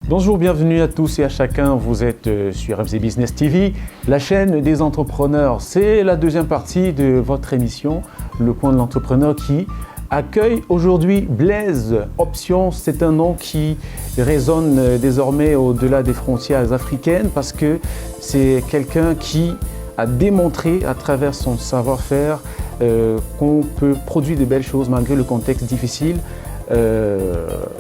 Bonjour, bienvenue à tous et à chacun. Vous êtes sur RMC Business TV, la chaîne des entrepreneurs. C'est la deuxième partie de votre émission, Le Coin de l'entrepreneur, qui accueille aujourd'hui Blaise Option. C'est un nom qui résonne désormais au-delà des frontières africaines parce que c'est quelqu'un qui a démontré à travers son savoir-faire qu'on peut produire de belles choses malgré le contexte difficile.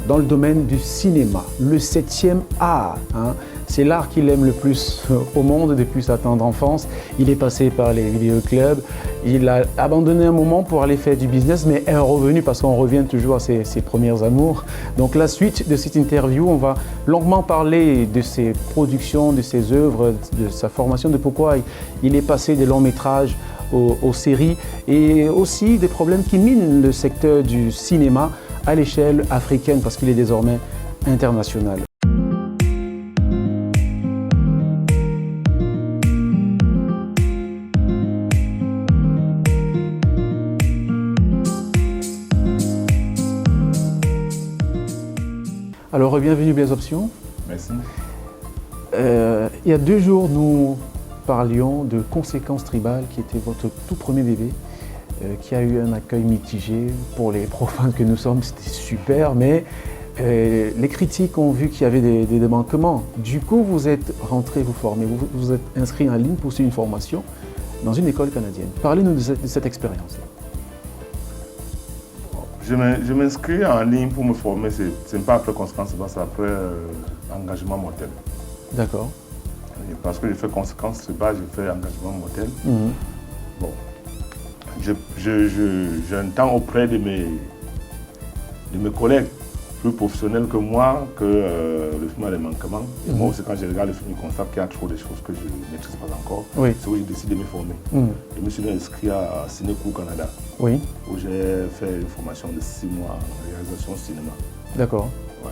Dans le domaine du cinéma, le 7e art. C'est l'art qu'il aime le plus au monde depuis sa tendre enfance. Il est passé par les vidéoclubs, il a abandonné un moment pour aller faire du business, mais est revenu parce qu'on revient toujours à ses premiers amours. Donc la suite de cette interview, on va longuement parler de ses productions, de ses œuvres, de sa formation, de pourquoi il est passé des longs métrages aux séries et aussi des problèmes qui minent le secteur du cinéma à l'échelle africaine parce qu'il est désormais international. Alors, bienvenue Blaise Option. Merci. Il y a 2 jours, nous parlions de Conséquences Tribales, qui était votre tout premier bébé. Qui a eu un accueil mitigé. Pour les profanes que nous sommes, c'était super, mais les critiques ont vu qu'il y avait des manquements. Du coup, vous êtes rentré vous former, vous êtes inscrit en ligne pour suivre une formation dans une école canadienne. Parlez-nous de cette expérience-là. Je m'inscris en ligne pour me former, ce n'est pas après Conséquences, c'est après engagement mortel. D'accord. Parce que j'ai fait Conséquences Tribales, j'ai fait engagement mortel. Bon. J'entends auprès de mes collègues plus professionnels que moi que le film a des manquements. Et moi aussi, quand je regarde le film, je constate qu'il y a trop de choses que je ne maîtrise pas encore. Oui. C'est où j'ai décidé de me former. Je me suis inscrit à Cinéco Canada, oui, où j'ai fait une formation de 6 mois en réalisation cinéma. D'accord. Ouais.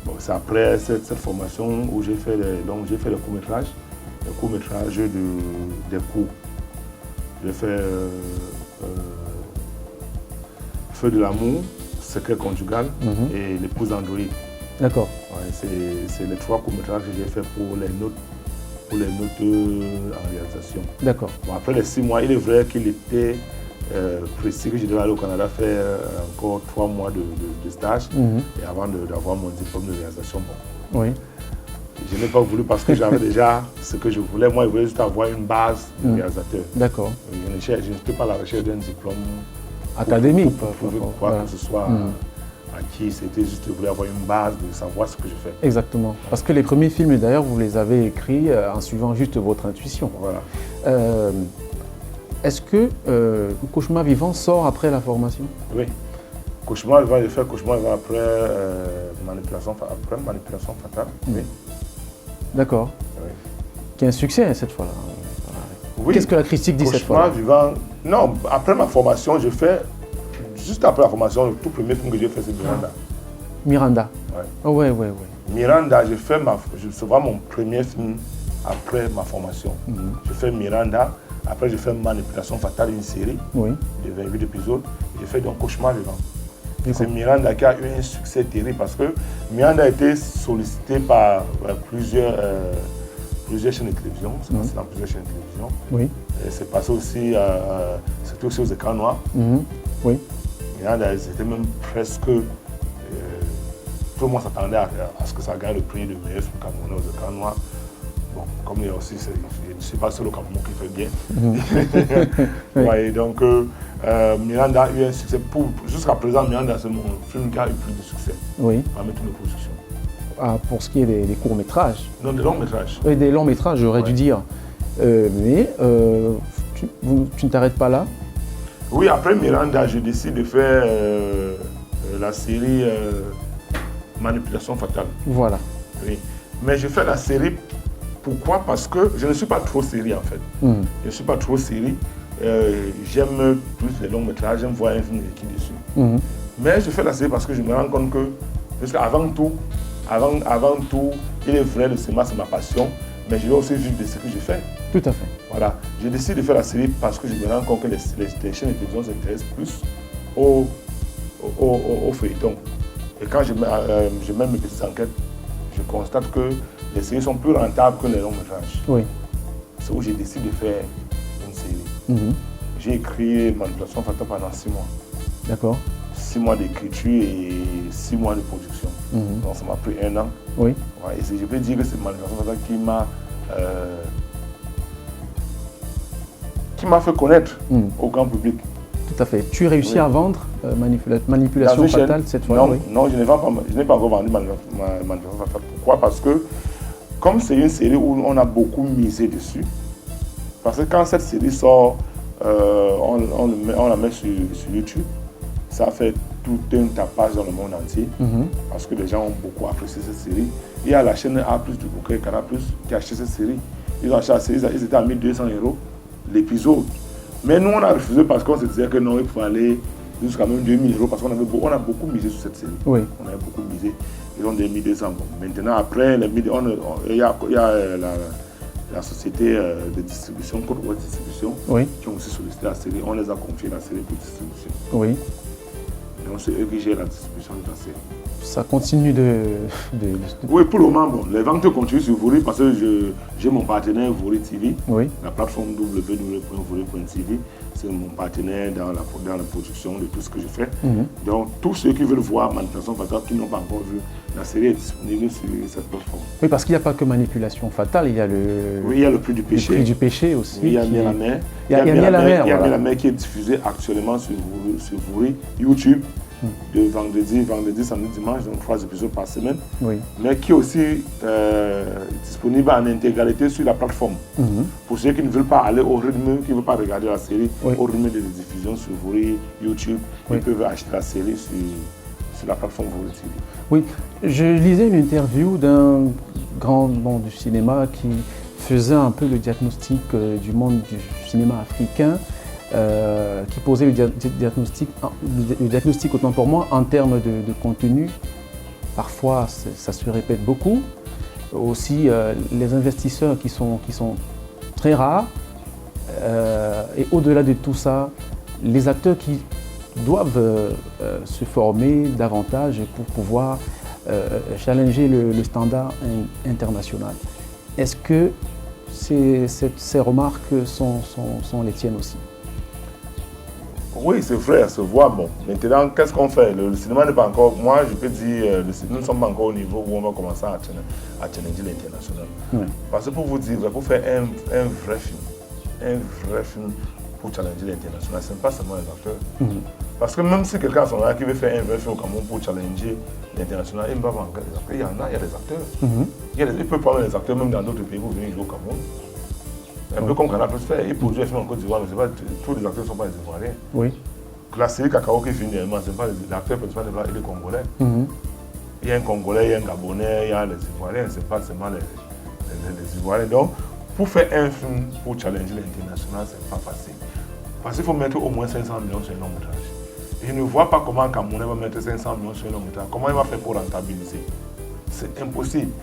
Bon, c'est après cette formation où j'ai fait les courts-métrages, des cours. J'ai fait Feu de l'amour, Secret conjugal et L'épouse d'Android. D'accord. Ouais, c'est les 3 courts-métrages que j'ai fait pour les notes en réalisation. D'accord. Bon, après les 6 mois, il est vrai qu'il était précis que je devais aller au Canada faire encore 3 mois de stage et avant d'avoir mon diplôme de réalisation. Bon. Oui. Je n'ai pas voulu parce que j'avais déjà ce que je voulais. Moi, je voulais juste avoir une base de réalisateur. D'accord. Je n'étais pas à la recherche d'un diplôme académique. Pour prouver quoi que ce soit acquis. C'était juste, je voulais avoir une base de savoir ce que je fais. Exactement. Parce que les premiers films, d'ailleurs, vous les avez écrits en suivant juste votre intuition. Voilà. Est-ce que Cauchemar Vivant sort après la formation? Oui. Cauchemar Vivant, j'ai fait Cauchemar Vivant après manipulation fatale. Oui. D'accord. Oui. Qui est un succès cette fois-là. Oui. Qu'est-ce que la critique dit cette fois-là? Cauchemar Vivant, non, après ma formation, juste après la formation, le tout premier film que j'ai fait, c'est Miranda. Miranda. Ouais. Oh, ouais. Miranda, c'est vraiment mon premier film après ma formation. Je fais Miranda, après je fais Manipulation fatale, une série de 28 épisodes, et j'ai fait donc Cauchemar Vivant. C'est Miranda qui a eu un succès terrible parce que Miranda a été sollicité par plusieurs chaînes de télévision. C'est passé dans plusieurs chaînes de télévision. Oui. C'est passé aussi, surtout aussi aux écrans noirs. Oui. Miranda, c'était même presque. Tout le monde s'attendait à ce que ça gagne le prix de meilleur film camerounais aux écrans noirs. Bon, comme il y a aussi, je ne suis pas seul au Cameroun qui fait bien. Ouais, donc, Miranda a eu un succès. Jusqu'à présent, Miranda, c'est mon film qui a eu plus de succès parmi toutes les productions. Ah, pour ce qui est des courts-métrages? Non, des longs-métrages. Oui, des longs-métrages, j'aurais dû dire. Mais tu ne t'arrêtes pas là? Oui, après Miranda, je décide de faire la série Manipulation fatale. Voilà. Oui. Mais je fais la série, pourquoi? Parce que je ne suis pas trop série en fait. Je ne suis pas trop série. J'aime plus les longs métrages, j'aime voir un film qui est dessus. Mais je fais la série parce que je me rends compte que, parce qu'avant tout, il est vrai, le cinéma c'est ma passion, mais je dois aussi vivre de ce que je fais. Tout à fait. Voilà. Je décide de faire la série parce que je me rends compte que les chaînes de télévision s'intéressent plus au feuilleton. Et quand je mets mes petites enquêtes, je constate que les séries sont plus rentables que les longs métrages. Oui. C'est où j'ai décidé de faire une série. J'ai écrit Manipulation Fatale pendant 6 mois. D'accord. 6 mois d'écriture et 6 mois de production. Donc ça m'a pris 1 an. Oui. Ouais, et je peux dire que c'est Manipulation Fatale qui m'a fait connaître au grand public. Tout à fait. Tu réussis à vendre Manipulation Fatale cette fois? Non, non, je n'ai pas encore vendu Manipulation Fatale. Pourquoi? Parce que comme c'est une série où on a beaucoup misé dessus, parce que quand cette série sort, on la met sur YouTube, ça fait tout un tapage dans le monde entier, parce que les gens ont beaucoup apprécié cette série. Il y a la chaîne A+, du Bouquet, Canal+, qui a acheté cette série. Ils ont acheté la série, ils étaient à 1200 € l'épisode. Mais nous, on a refusé parce qu'on se disait que non, il faut aller jusqu'à même 2000 € parce qu'on a beaucoup misé sur cette série. Oui. On avait beaucoup misé. Ils ont des 1200. Maintenant, après, il y a la société de distribution, Côte Ouest Distribution, qui ont aussi sollicité la série. On les a confiés la série pour distribution. Oui. Donc, c'est eux qui gèrent la distribution de la série. Ça continue de... Oui, pour le moment, bon, les ventes continuent sur Vori parce que j'ai mon partenaire Vori TV, la plateforme www.vori.tv. C'est mon partenaire dans la production de tout ce que je fais. Donc, tous ceux qui veulent voir Manipulation Fatale, qui n'ont pas encore vu, la série est disponible sur cette plateforme. Oui, parce qu'il n'y a pas que Manipulation Fatale, il y a le... Oui, il y a le Prix du Péché. Le Prix du Péché aussi. Oui, il y a Miel la mer. Il y a Miel la mer. Il y a Miel la mer qui est diffusé actuellement sur Vori, YouTube. De vendredi, samedi, dimanche, donc 3 épisodes par semaine, mais qui est aussi disponible en intégralité sur la plateforme. Pour ceux qui ne veulent pas aller au rythme, qui ne veulent pas regarder la série au rythme de diffusion sur Vori, YouTube, ils peuvent acheter la série sur la plateforme Vori TV. Oui, je lisais une interview d'un grand nom du cinéma qui faisait un peu le diagnostic du monde du cinéma africain. Qui posait le diagnostic autant pour moi en termes de contenu. Parfois, ça se répète beaucoup. Aussi, les investisseurs qui sont très rares. Et au-delà de tout ça, les acteurs qui doivent se former davantage pour pouvoir challenger le standard international. Est-ce que ces remarques sont les tiennes aussi? Oui, c'est vrai, ça se voit. Bon, maintenant, qu'est-ce qu'on fait? Le cinéma n'est pas encore... Moi, je peux dire, nous ne sommes pas encore au niveau où on va commencer à challenger l'international. Parce que pour vous dire, pour faire un vrai film pour challenger l'international, ce n'est pas seulement les acteurs. Parce que même si quelqu'un là qui veut faire un vrai film au Cameroun pour challenger l'international, il ne va pas encore des acteurs. Il y en a, il y a des acteurs. Il peut prendre les acteurs même dans d'autres pays pour venir jouer au Cameroun. Un peu comme Canal+ fait, il produit un film en Côte d'Ivoire, mais pas, tous les acteurs ne sont pas des Ivoiriens. Oui. La série Cacao qui finit dernièrement, ce n'est pas l'acteur principal, il est congolais. Il y a un Congolais, il y a un Gabonais, il y a les Ivoiriens, ce n'est pas seulement les Ivoiriens. Donc, pour faire un film pour challenger l'international, ce n'est pas facile. Parce qu'il faut mettre au moins 500 millions sur un long métrage. Je ne vois pas comment un Camerounais va mettre 500 millions sur un long métrage. Comment il va faire pour rentabiliser? C'est impossible.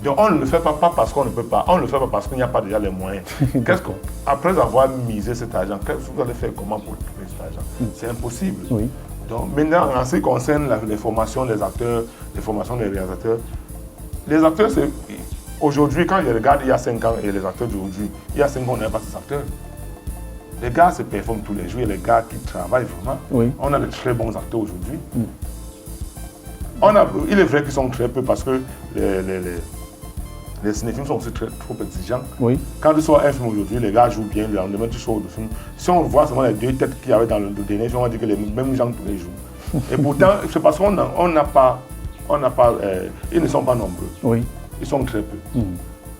Donc on ne le fait pas parce qu'on ne peut pas, on ne le fait pas parce qu'il n'y a pas déjà les moyens. Après avoir misé cet argent, qu'est-ce que vous allez faire comment pour trouver cet argent? C'est impossible. Donc maintenant, en ce qui concerne les formations des acteurs, les formations des réalisateurs, les acteurs, aujourd'hui, quand je regarde il y a 5 ans et les acteurs d'aujourd'hui, il y a 5 ans, on n'avait pas ces acteurs. Les gars se performent tous les jours, les gars qui travaillent vraiment. On a de très bons acteurs aujourd'hui. Il est vrai qu'ils sont très peu parce que les cinéphiles sont aussi trop exigeants. Quand tu sors un film aujourd'hui, les gars jouent bien, le lendemain tu sors le film. Si on voit seulement les 2 têtes qu'il y avait dans le dernier film, on va dire que les mêmes gens tous les jours. Et pourtant, c'est parce qu'on n'a pas, ils ne sont pas nombreux. Ils sont très peu.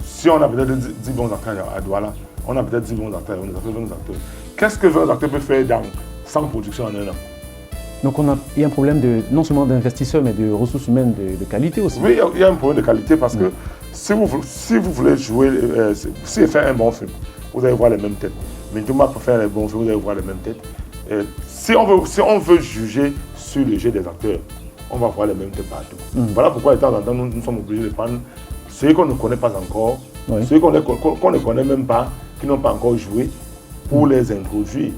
Si on a peut-être 10 bons acteurs à Douala, on a peut-être 10 bons acteurs, on a 20 acteurs. Qu'est-ce que 20 acteurs peuvent faire dans 100 productions en un an? Donc il y a un problème non seulement d'investisseurs, mais de ressources humaines de qualité aussi. Oui, il y a un problème de qualité parce que si vous voulez jouer, si faire un bon film, vous allez voir les mêmes têtes. Mais tout le monde peut faire les bons films, vous allez voir les mêmes têtes. Si on veut juger sur le jeu des acteurs, on va voir les mêmes têtes partout. Voilà pourquoi de temps en temps, nous sommes obligés de prendre ceux qu'on ne connaît pas encore, ceux qu'on ne connaît même pas, qui n'ont pas encore joué, pour les introduire.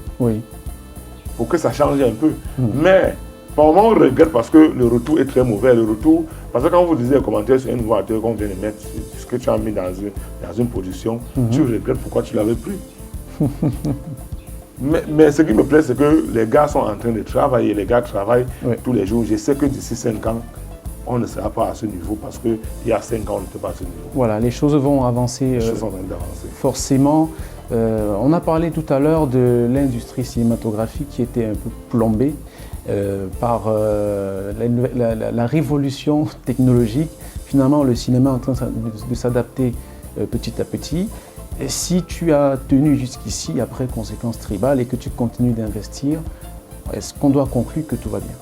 Pour que ça change un peu. Mais Par moment, on regrette parce que le retour est très mauvais. Le retour, parce que quand vous lisez les commentaires sur un nouveau acteur qu'on vient de mettre, ce que tu as mis dans une production, tu regrettes pourquoi tu l'avais pris. mais ce qui me plaît, c'est que les gars sont en train de travailler. Les gars travaillent tous les jours. Je sais que d'ici 5 ans, on ne sera pas à ce niveau parce qu'il y a 5 ans, on n'était pas à ce niveau. Voilà, les choses vont avancer. Les choses sont en train d'avancer. Forcément. On a parlé tout à l'heure de l'industrie cinématographique qui était un peu plombée par la révolution technologique. Finalement, le cinéma est en train de s'adapter petit à petit. Et si tu as tenu jusqu'ici, après conséquences tribales, et que tu continues d'investir, est-ce qu'on doit conclure que tout va bien?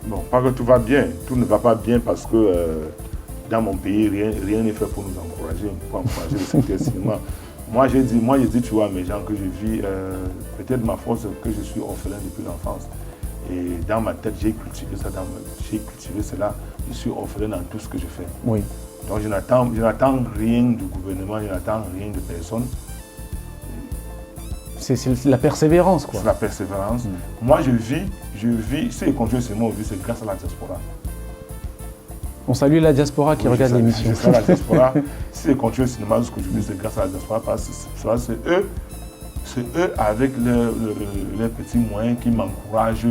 Bon, pas que tout va bien. Tout ne va pas bien parce que dans mon pays, rien n'est fait pour nous encourager, pour encourager le secteur cinéma. Moi, j'ai dit, tu vois, mes gens, que je vis, peut-être ma force, que je suis orphelin depuis l'enfance. Et dans ma tête, j'ai cultivé cela. Je suis orphelin dans tout ce que je fais. Oui. Donc, je n'attends rien du gouvernement, je n'attends rien de personne. C'est la persévérance, quoi. C'est la persévérance. Moi, je vis, si les conjoints cinéma aujourd'hui, c'est grâce à la diaspora. On salue la diaspora qui regarde l'émission. C'est la diaspora. Si les conjoints cinéma jusqu'aujourd'hui, c'est grâce à la diaspora, parce que c'est eux avec leurs petits moyens qui m'encouragent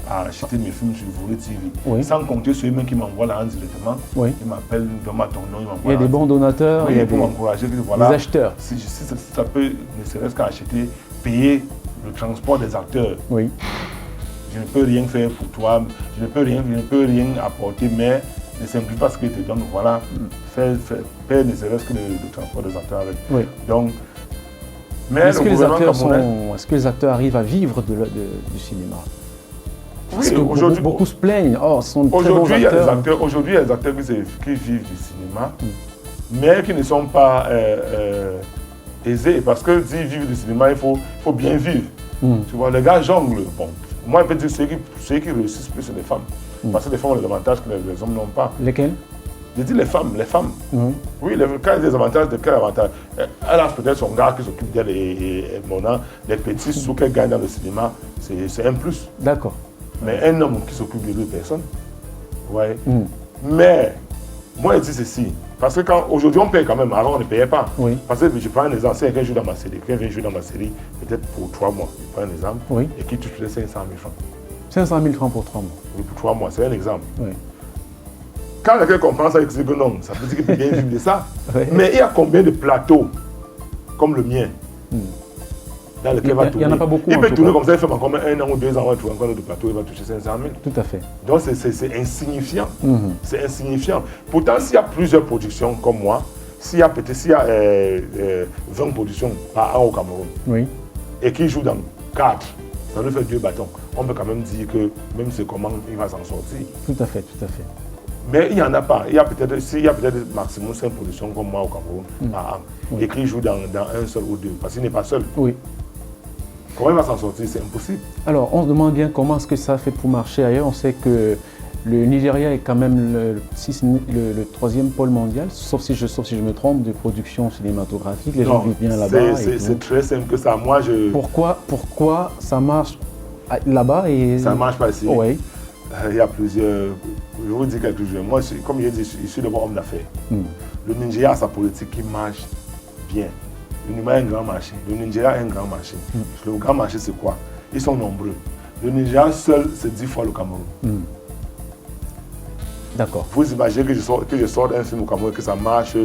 à acheter mes films sur Vore TV. Sans compter ceux qui m'envoient là directement. Ils m'appellent, donne-moi ton nom, ils m'envoient. Il y a des bons donateurs, il y a pour m'encourager. Des acheteurs. Si ça peut, ne serait-ce qu'à acheter, payer le transport des acteurs. Oui. Je ne peux rien faire pour toi, je ne peux rien apporter, mais ne simplifie pas ce qu'ils te donnent. Voilà, payer ne serait-ce que le transport des acteurs avec. Oui. Donc, est-ce que les acteurs arrivent à vivre du cinéma? Parce que beaucoup se plaignent. Oh, ce sont très bons acteurs. Aujourd'hui, il y a des acteurs qui vivent du cinéma, mais qui ne sont pas aisés. Parce que s'ils vivent du cinéma, il faut bien vivre. Tu vois, les gars jonglent. Bon, moi, je peux dire ceux qui réussissent plus, c'est les femmes. Parce que les femmes ont des avantages que les hommes n'ont pas. Lesquels? Je dis les femmes. Oui, quand il y a des avantages, de quel avantage? Elle a peut-être son gars qui s'occupe d'elle et les petits sous qu'elle gagne dans le cinéma, c'est un plus. D'accord. Mais un homme qui s'occupe de deux personnes, ouais. Mais, moi je dis ceci, parce que aujourd'hui on paye quand même, avant on ne payait pas. Oui. Parce que je prends un exemple, si quelqu'un joue dans ma série, peut-être pour 3 mois, je prends un exemple, et qui touche 500 000 francs. 500 000 francs pour 3 mois. Oui, pour 3 mois, c'est un exemple. Oui. Quand quelqu'un comprend ça, il dit que non, ça veut dire qu'il peut bien vivre de ça. Mais il y a combien de plateaux comme le mien dans lequel il va tourner? Il n'y en a pas beaucoup. Il peut tourner comme ça, il fait encore 1 an ou 2 ans, il va trouver encore de plateau, il va toucher 500 000. Tout à fait. Donc c'est insignifiant. C'est insignifiant. Pourtant, s'il y a plusieurs productions comme moi, s'il y a 20 productions par an au Cameroun, et qui jouent dans 4, ça lui fait 2 bâtons. On peut quand même dire que même c'est comment il va s'en sortir. Tout à fait, tout à fait. Mais il n'y en a pas. Il y a peut-être maximum 5 productions comme moi au Cameroun par an, et qui jouent dans un seul ou 2, parce qu'il n'est pas seul. Oui. Comment il va s'en sortir? C'est impossible. Alors, on se demande bien comment est-ce que ça fait pour marcher ailleurs. On sait que le Nigeria est quand même le 3e pôle mondial, sauf si je me trompe, de production cinématographique. Les gens vivent bien là-bas. C'est très simple que ça. Moi, Pourquoi ça marche là-bas et ça ne marche pas ici? Oui. Il y a plusieurs... Je vous dis quelque chose. Moi, comme je dis, je suis d'abord homme d'affaires. Le Nigeria a sa politique qui marche bien. Le Nigeria a un grand marché. Le grand marché, c'est quoi? Ils sont nombreux. Le Nigeria seul, c'est 10 fois le Cameroun. D'accord. Vous imaginez que je sorte un film au Cameroun, que ça marche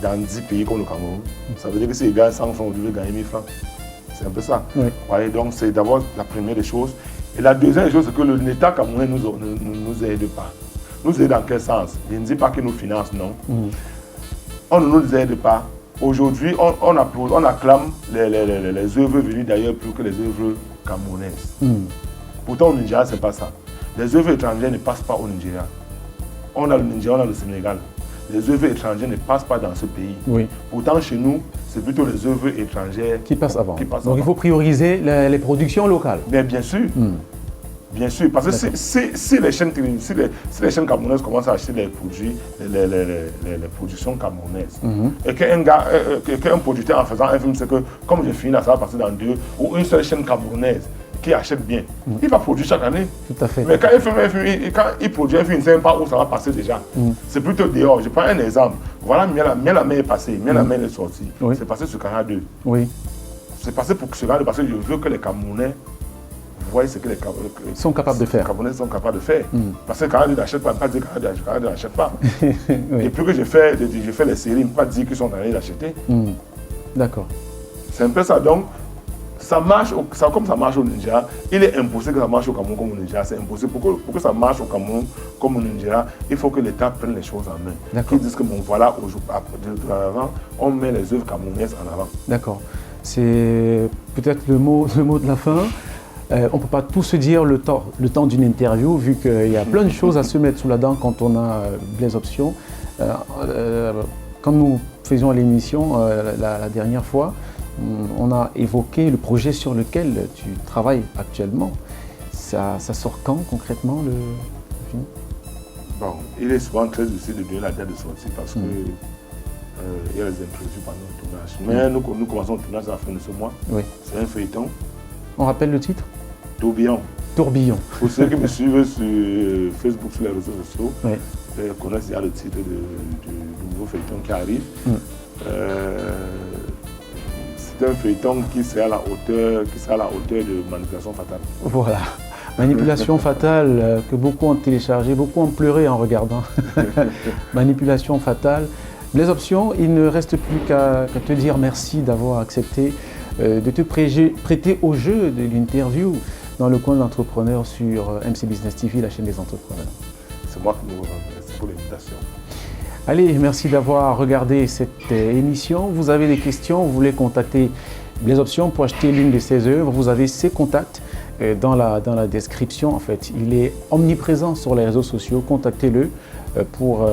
dans 10 pays comme le Cameroun. Ça veut dire que si ils gagnent 100 francs, ils devraient gagner 1000 francs. C'est un peu ça. Ouais, donc c'est d'abord la première des choses. Et la deuxième chose, c'est que l'État camerounais ne nous aide pas. Nous aide dans quel sens? Je ne dis pas qu'il nous finance, non. On ne nous aide pas. Aujourd'hui, on acclame les œuvres venues d'ailleurs plus que les œuvres camerounaises. Pourtant, au Nigeria, ce n'est pas ça. Les œuvres étrangères ne passent pas au Nigeria. On a le Nigeria, on a le Sénégal. Les œuvres étrangères ne passent pas dans ce pays. Oui. Pourtant, chez nous, c'est plutôt les œuvres étrangères qui passent avant. Donc il faut prioriser les productions locales. Mais bien sûr. Bien sûr, parce que si les chaînes camerounaises commencent à acheter les productions camerounaises, et qu'un producteur en faisant un film, c'est que comme je finis là, ça va passer dans 2 ou une seule chaîne camerounaise, qui achète bien. Il va produire chaque année. Tout à fait. Mais quand il produit un film, il ne sait pas où ça va passer déjà. C'est plutôt dehors. Je prends un exemple. Voilà, Miel est passé, Miel est sorti. Oui. C'est passé sur Canal 2. Oui. C'est passé pour ce Canal 2 parce que je veux que les Camerounais voient ce que les Camerounais sont capables de faire. Parce que Canal 2 n'achète pas, pas dire que Canal 2 n'achète pas. Oui. Et puis que je fais les séries, pas dire qu'ils sont en train d'acheter. D'accord. C'est un peu ça. Donc, ça marche, comme ça marche au Nigeria, il est impossible que ça marche au Cameroun comme au Nigeria. C'est impossible. Pour que ça marche au Cameroun comme au Nigeria, il faut que l'État prenne les choses en main. Qu'ils disent que bon, voilà, avant, on met les œuvres camerounaises en avant. D'accord. C'est peut-être le mot de la fin. On ne peut pas tout se dire le temps d'une interview, vu qu'il y a plein de choses à se mettre sous la dent quand on a les options. Quand nous faisions l'émission la dernière fois, on a évoqué le projet sur lequel tu travailles actuellement. Ça sort quand concrètement le film? Bon, il est souvent très difficile de donner la date de sortie parce que il y a les imprévus pendant le tournage. Mais nous commençons le tournage à la fin de ce mois. Oui. C'est un feuilleton. On rappelle le titre? Tourbillon. Tourbillon. Pour ceux qui me suivent sur Facebook, sur les réseaux sociaux, connaissent déjà le titre du nouveau feuilleton qui arrive. C'est un feuilleton qui sera à la hauteur de Manipulation fatale. Voilà. Manipulation fatale que beaucoup ont téléchargé, beaucoup ont pleuré en regardant. Manipulation fatale. Les options, il ne reste plus qu'à te dire merci d'avoir accepté de te prêter au jeu de l'interview dans le coin de l'entrepreneur sur MC Business TV, la chaîne des entrepreneurs. C'est moi qui vous remercie pour l'invitation. Allez, merci d'avoir regardé cette émission. Vous avez des questions, vous voulez contacter les options pour acheter l'une de ces œuvres, vous avez ses contacts dans la description. En fait, il est omniprésent sur les réseaux sociaux. Contactez-le pour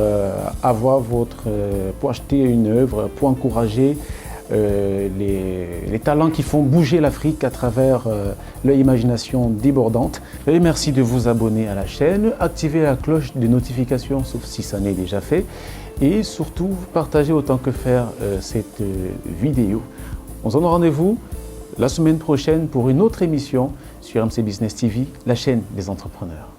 pour acheter une œuvre, pour encourager les talents qui font bouger l'Afrique à travers leur imagination débordante. Et merci de vous abonner à la chaîne, activer la cloche de notification, sauf si ça n'est déjà fait, et surtout partager autant que faire cette vidéo. On se donne rendez-vous la semaine prochaine pour une autre émission sur MC Business TV, la chaîne des entrepreneurs.